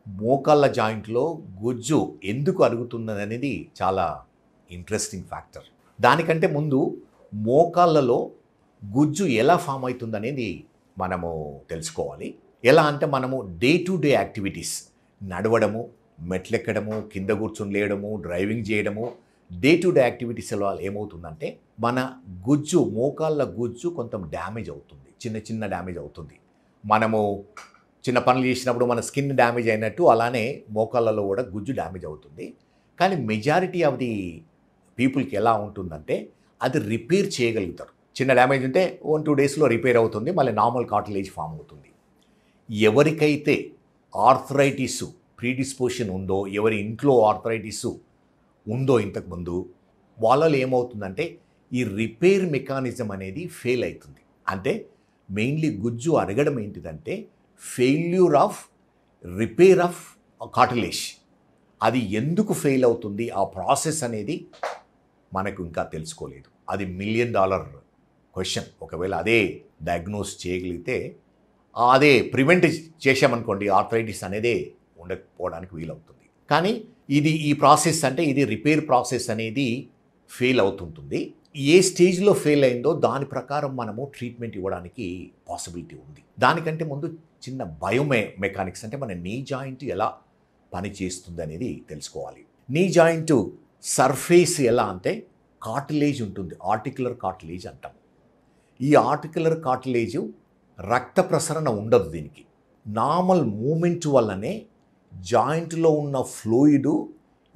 మోకాళ్ళ జాయింట్లో గుజ్జు ఎందుకు అరుగుతున్నదనేది చాలా ఇంట్రెస్టింగ్ ఫ్యాక్టర్. దానికంటే ముందు మోకాళ్ళలో గుజ్జు ఎలా ఫామ్ అవుతుందనేది మనము తెలుసుకోవాలి. ఎలా అంటే మనము డే టు డే యాక్టివిటీస్ నడవడము, మెట్లెక్కడము, కింద కూర్చొని లేయడము, డ్రైవింగ్ చేయడము, డే టు డే యాక్టివిటీస్ వల్ల ఏమవుతుందంటే మన గుజ్జు మోకాళ్ళ గుజ్జు కొంత డ్యామేజ్ అవుతుంది. చిన్న చిన్న డ్యామేజ్ అవుతుంది. మనము చిన్న పనులు చేసినప్పుడు మన స్కిన్ డ్యామేజ్ అయినట్టు అలానే మోకాళ్ళలో కూడా గుజ్జు డ్యామేజ్ అవుతుంది. కానీ మెజారిటీ ఆఫ్ ది పీపుల్కి ఎలా ఉంటుందంటే అది రిపేర్ చేయగలుగుతారు. చిన్న డ్యామేజ్ ఉంటే 1-2 డేస్లో రిపేర్ అవుతుంది, మళ్ళీ నార్మల్ కార్టిలేజ్ ఫామ్ అవుతుంది. ఎవరికైతే ఆర్థరైటిస్ ప్రీడిస్పోజిషన్ ఉందో, ఎవరి ఇంట్లో ఆర్థరైటిస్ ఉందో ఇంతకుముందు, వాళ్ళలో ఏమవుతుందంటే ఈ రిపేర్ మెకానిజం అనేది ఫెయిల్ అవుతుంది. అంటే మెయిన్లీ గుజ్జు అరగడం ఏంటిదంటే failure of repair of cartilage. అది ఎందుకు ఫెయిల్ అవుతుంది, ఆ ప్రాసెస్ అనేది మనకు ఇంకా తెలుసుకోలేదు. అది $1 మిలియన్ క్వశ్చన్. ఒకవేళ అదే డయాగ్నోస్ చేయగలిగితే, అదే ప్రివెంట్ చేశామనుకోండి, ఆర్థరైటిస్ అనేదే ఉండకపోవడానికి వీలవుతుంది. కానీ ఈ ప్రాసెస్ అంటే ఇది రిపేర్ ప్రాసెస్ అనేది ఫెయిల్ అవుతుంటుంది. ఏ స్టేజ్లో ఫెయిల్ అయిందో దాని ప్రకారం మనము ట్రీట్మెంట్ ఇవ్వడానికి పాసిబిలిటీ ఉంది. దానికంటే ముందు చిన్న మెకానిక్స్ అంటే మన నీ జాయింట్ ఎలా పనిచేస్తుంది అనేది తెలుసుకోవాలి. నీ జాయింట్ సర్ఫేస్ ఎలా అంటే కార్టిలేజ్ ఉంటుంది, ఆర్టిక్యులర్ కార్టిలేజ్ అంటాం. ఈ ఆర్టిక్యులర్ కార్టిలేజ్ రక్త ప్రసరణ ఉండదు దీనికి. నార్మల్ మూమెంట్ వల్లనే జాయింట్లో ఉన్న ఫ్లూయిడ్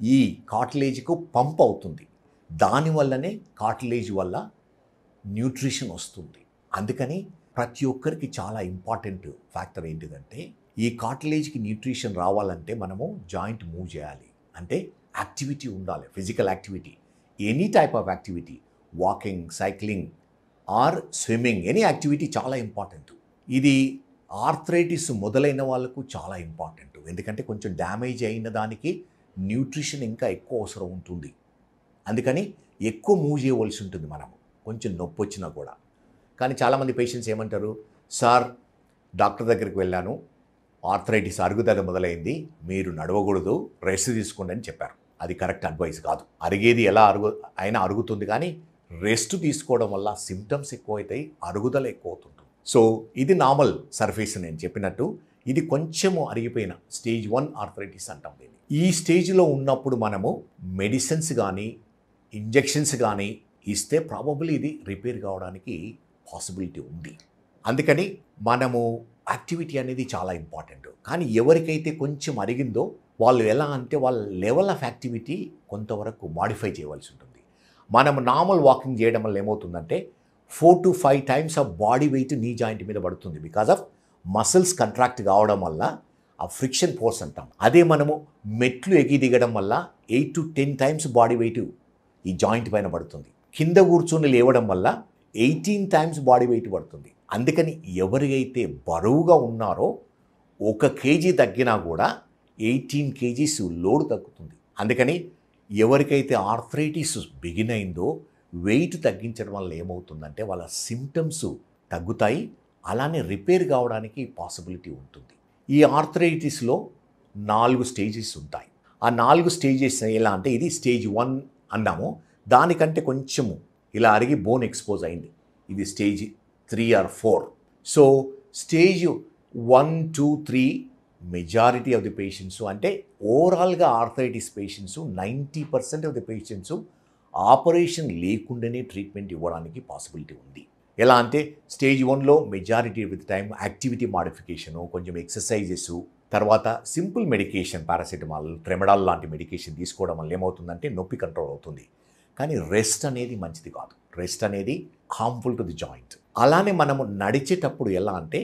ఈ కార్టిలేజ్కు పంప్ అవుతుంది. దానివల్లనే కార్టిలేజ్ వల్ల న్యూట్రిషన్ వస్తుంది. అందుకని ప్రతి ఒక్కరికి చాలా ఇంపార్టెంట్ ఫ్యాక్టర్ ఏంటిదంటే ఈ కార్టిలేజ్కి న్యూట్రిషన్ రావాలంటే మనము జాయింట్ మూవ్ చేయాలి. అంటే యాక్టివిటీ ఉండాలి, physical activity, any type of activity, walking, cycling or swimming, any activity చాలా ఇంపార్టెంట్. ఇది ఆర్థరైటిస్ మొదలైన వాళ్ళకు చాలా ఇంపార్టెంట్. ఎందుకంటే కొంచెం డ్యామేజ్ అయిన దానికి న్యూట్రిషన్ ఇంకా ఎక్కువ అవసరం ఉంటుంది. అందుకని ఎక్కువ మూవ్ చేయవలసి ఉంటుంది మనము, కొంచెం నొప్పి వచ్చినా కూడా. కానీ చాలామంది పేషెంట్స్ ఏమంటారు, సార్ డాక్టర్ దగ్గరికి వెళ్ళాను, ఆర్థరైటిస్ అరుగుదల మొదలైంది, మీరు నడవకూడదు, రెస్ట్ తీసుకోండి అని చెప్పారు. అది కరెక్ట్ అడ్వైస్ కాదు. అరిగేది ఎలా అయినా అరుగుతుంది, కానీ రెస్ట్ తీసుకోవడం వల్ల సిమ్టమ్స్ ఎక్కువ అవుతాయి, అరుగుదల ఎక్కువ అవుతుంది. సో ఇది నార్మల్ సర్ఫేస్. నేను చెప్పినట్టు ఇది కొంచెము అరిగిపోయిన స్టేజ్ 1 ఆర్థరైటిస్ అంటాం దీన్ని. ఈ స్టేజ్లో ఉన్నప్పుడు మనము మెడిసిన్స్ కానీ ఇంజెక్షన్స్ కానీ ఇస్తే ప్రాబబ్లీ ఇది రిపేర్ కావడానికి పాసిబిలిటీ ఉంది. అందుకని మనము యాక్టివిటీ అనేది చాలా ఇంపార్టెంట్. కానీ ఎవరికైతే కొంచెం అరిగిందో వాళ్ళు ఎలా అంటే వాళ్ళ లెవెల్ ఆఫ్ యాక్టివిటీ కొంతవరకు మాడిఫై చేయవలసి ఉంటుంది. మనము నార్మల్ వాకింగ్ చేయడం వల్ల ఏమవుతుందంటే 4 to 5 times of body weight knee joint మీద పడుతుంది. బికాజ్ ఆఫ్ మసిల్స్ కంట్రాక్ట్ కావడం వల్ల ఆ ఫ్రిక్షన్ ఫోర్స్ అంటాం. అదే మనము మెట్లు ఎగి దిగడం వల్ల 8 to 10 టైమ్స్ బాడీ వెయిట్ ఈ జాయింట్ పైన పడుతుంది. కింద కూర్చొని లేవడం వల్ల 18 టైమ్స్ బాడీ వెయిట్ పడుతుంది. అందుకని ఎవరైతే బరువుగా ఉన్నారో 1 కేజీ తగ్గినా కూడా 18 కేజీస్ లోడ్ తగ్గుతుంది. అందుకని ఎవరికైతే ఆర్థరైటిస్ బిగిన్ అయిందో వెయిట్ తగ్గించడం వల్ల ఏమవుతుందంటే వాళ్ళ సిమ్టమ్స్ తగ్గుతాయి, అలానే రిపేర్ కావడానికి పాసిబిలిటీ ఉంటుంది. ఈ ఆర్థరైటిస్లో 4 స్టేజెస్ ఉంటాయి. ఆ 4 స్టేజెస్ ఎలా అంటే ఇది స్టేజ్ 1 అన్నాము, దానికంటే కొంచెము ఇలా అరిగి బోన్ ఎక్స్పోజ్ అయింది, ఇది stage 3 or 4. So stage 1, 2, 3 majority of the patients, అంటే ఓవరాల్గా arthritis patients 90% of the patients operation లేకుండానే ట్రీట్మెంట్ ఇవ్వడానికి పాసిబిలిటీ ఉంది. ఎలా అంటే స్టేజ్ 1లో majority of the time activity modification, కొంచెం ఎక్సర్సైజెస్, తర్వాత సింపుల్ మెడికేషన్, పారాసిటమాల్, ట్రెమడాల్ లాంటి మెడికేషన్ తీసుకోవడం వల్ల ఏమవుతుందంటే నొప్పి కంట్రోల్ అవుతుంది. కానీ రెస్ట్ అనేది మంచిది కాదు, రెస్ట్ అనేది హార్మ్ఫుల్ టు ది జాయింట్. అలానే మనము నడిచేటప్పుడు ఎలా అంటే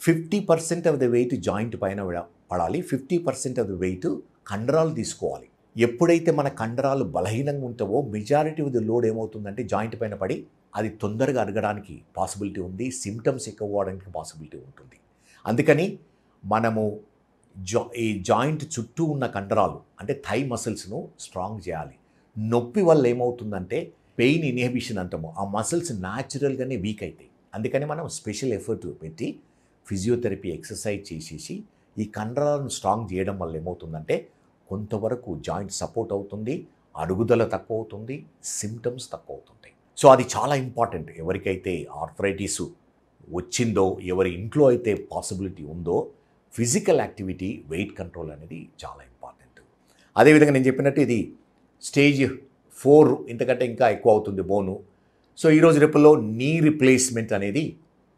50% ఆఫ్ ది వెయిట్ జాయింట్ పైన పడాలి, 50% ఆఫ్ ది వెయిట్ కండరాలు తీసుకోవాలి. ఎప్పుడైతే మన కండరాలు బలహీనంగా ఉంటావో మెజారిటీ ఆఫ్ ది లోడ్ ఏమవుతుందంటే జాయింట్ పైన పడి అది తొందరగా అరగడానికి పాసిబిలిటీ ఉంది, సిమ్టమ్స్ ఎక్కువ అవ్వడానికి పాసిబిలిటీ ఉంటుంది. అందుకని మనము ఈ జాయింట్ చుట్టూ ఉన్న కండరాలు అంటే థై మసిల్స్ను స్ట్రాంగ్ చేయాలి. నొప్పి వల్ల ఏమవుతుందంటే పెయిన్ ఇన్హిబిషన్ అంటాము, ఆ మసిల్స్ న్యాచురల్గానే వీక్ అవుతాయి. అందుకని మనం స్పెషల్ ఎఫర్ట్ పెట్టి ఫిజియోథెరపీ ఎక్సర్సైజ్ చేసేసి ఈ కండరాలను స్ట్రాంగ్ చేయడం వల్ల ఏమవుతుందంటే కొంతవరకు జాయింట్ సపోర్ట్ అవుతుంది, అరుగుదల తక్కువ అవుతుంది, సిమ్టమ్స్ తక్కువ అవుతుంటాయి. సో అది చాలా ఇంపార్టెంట్. ఎవరికైతే ఆర్థరైటిస్ వచ్చిందో, ఎవరి ఇంట్లో అయితే పాసిబిలిటీ ఉందో, ఫిజికల్ యాక్టివిటీ, వెయిట్ కంట్రోల్ అనేది చాలా ఇంపార్టెంట్. అదేవిధంగా నేను చెప్పినట్టు ఇది స్టేజ్ 4, ఇంతకంటే ఇంకా ఎక్కువ అవుతుంది బోను. సో ఈరోజు రేపుల్లో నీ రిప్లేస్మెంట్ అనేది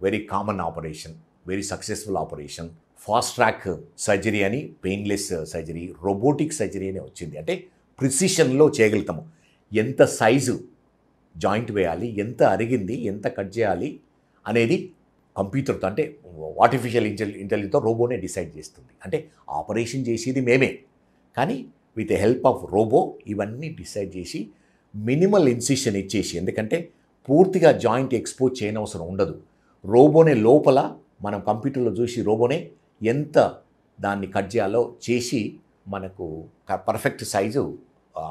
very common operation, very successful operation. Fast track surgery అని, పెయిన్లెస్ సర్జరీ, రోబోటిక్ సర్జరీ అని వచ్చింది. అంటే ప్రిసిషన్లో చేయగలుగుతాము. ఎంత సైజు జాయింట్ వేయాలి, ఎంత అరిగింది, ఎంత కట్ చేయాలి అనేది కంప్యూటర్తో, అంటే ఆర్టిఫిషియల్ ఇంటెలిజెన్స్తో రోబోనే డిసైడ్ చేస్తుంది. అంటే ఆపరేషన్ చేసేది మేమే, కానీ విత్ హెల్ప్ ఆఫ్ రోబో ఇవన్నీ డిసైడ్ చేసి మినిమల్ ఇన్సిషన్ ఇచ్చేసి, ఎందుకంటే పూర్తిగా జాయింట్ ఎక్స్పోజ్ చేయనవసరం ఉండదు. రోబోనే లోపల మనం కంప్యూటర్లో చూసి రోబోనే ఎంత దాన్ని కట్ చేయాలో చేసి మనకు పర్ఫెక్ట్ సైజు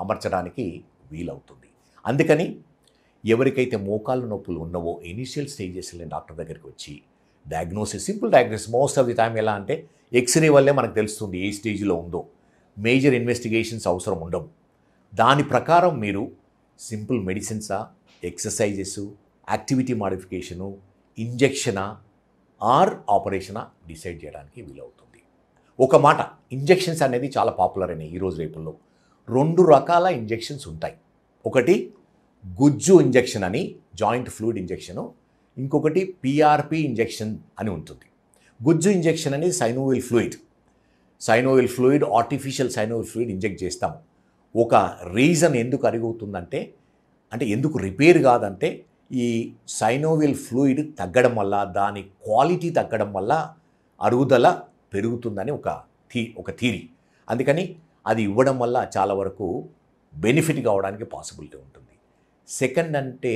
అమర్చడానికి వీలవుతుంది. అందుకని ఎవరికైతే మోకాళ్ళ నొప్పులు ఉన్నవో ఇనిషియల్ స్టేజెస్లో డాక్టర్ దగ్గరికి వచ్చి diagnosis, simple diagnosis most of the time ఎలా అంటే ఎక్స్రే వల్లే మనకు తెలుస్తుంది ఏ స్టేజ్లో ఉందో. మేజర్ ఇన్వెస్టిగేషన్స్ అవసరం ఉండవు. దాని ప్రకారం మీరు సింపుల్ మెడిసిన్సా, ఎక్సర్సైజెస్, యాక్టివిటీ మాడిఫికేషను, ఇంజెక్షనా ఆర్ ఆపరేషనా డిసైడ్ చేయడానికి వీలవుతుంది. ఒక మాట, ఇంజెక్షన్స్ అనేది చాలా పాపులర్ అయినాయి ఈరోజు రేపుల్లో. 2 రకాల ఇంజెక్షన్స్ ఉంటాయి. ఒకటి గుజ్జు ఇంజెక్షన్ అని, జాయింట్ ఫ్లూయిడ్ ఇంజెక్షను. ఇంకొకటి పిఆర్పి ఇంజెక్షన్ అని ఉంటుంది. గుజ్జు ఇంజెక్షన్ అనేది synovial fluid, artificial synovial fluid inject చేస్తాము. ఒక రీజన్ ఎందుకు అరుగుతుందంటే, అంటే ఎందుకు రిపేర్ కాదంటే, ఈ సైనోవిల్ ఫ్లూయిడ్ తగ్గడం వల్ల, దాని క్వాలిటీ తగ్గడం వల్ల అరుగుదల పెరుగుతుందని ఒక థీరీ. అందుకని అది ఇవ్వడం వల్ల చాలా వరకు బెనిఫిట్ కావడానికి పాసిబిలిటీ ఉంటుంది. సెకండ్ అంటే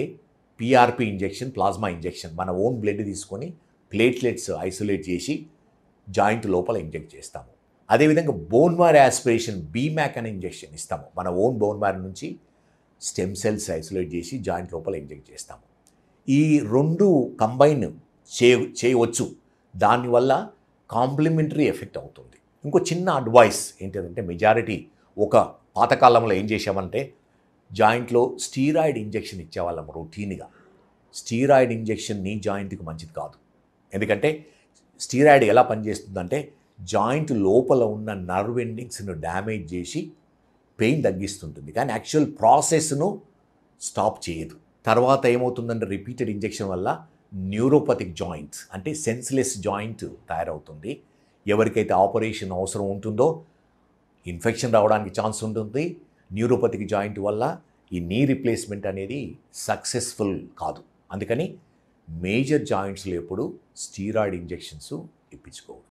పిఆర్పి ఇంజెక్షన్, ప్లాస్మా ఇంజెక్షన్. మన ఓన్ బ్లడ్ తీసుకొని ప్లేట్లెట్స్ ఐసోలేట్ చేసి జాయింట్ లోపల ఇంజెక్ట్ చేస్తాము. అదేవిధంగా బోన్ మ్యారో యాస్పిరేషన్, బీమ్యాక్ అనే ఇంజెక్షన్ ఇస్తాము. మన ఓన్ బోన్ మ్యారో నుంచి స్టెమ్ సెల్స్ ఐసోలేట్ చేసి జాయింట్ లోపల ఇంజెక్ట్ చేస్తాము. ఈ 2 కంబైన్ చేయవచ్చు. దానివల్ల కాంప్లిమెంటరీ ఎఫెక్ట్ అవుతుంది. ఇంకో చిన్న అడ్వైస్ ఏంటంటే, మెజారిటీ ఒక పాతకాలంలో ఏం చేసామంటే జాయింట్లో స్టీరాయిడ్ ఇంజెక్షన్ ఇచ్చేవాళ్ళం రొటీన్గా. స్టీరాయిడ్ ఇంజెక్షన్ నీ జాయింట్కి మంచిది కాదు. ఎందుకంటే స్టీరాయిడ్ ఎలా పనిచేస్తుందంటే జాయింట్ లోపల ఉన్న నర్వ్ ఎండింగ్స్ను డ్యామేజ్ చేసి పెయిన్ తగ్గిస్తుంటుంది, కానీ యాక్చువల్ ప్రాసెస్ను స్టాప్ చేయదు. తర్వాత ఏమవుతుందంటే రిపీటెడ్ ఇంజెక్షన్ వల్ల న్యూరోపతిక్ జాయింట్స్, అంటే సెన్స్లెస్ జాయింట్ తయారవుతుంది. ఎవరికైతే ఆపరేషన్ అవసరం ఉంటుందో ఇన్ఫెక్షన్ రావడానికి ఛాన్స్ ఉంటుంది. న్యూరోపతిక్ జాయింట్ వల్ల ఈ నీ రిప్లేస్మెంట్ అనేది సక్సెస్ఫుల్ కాదు. అందుకని మేజర్ జాయింట్స్లో ఎప్పుడు స్టీరాయిడ్ ఇంజెక్షన్స్ ఇప్పించుకోవద్దు.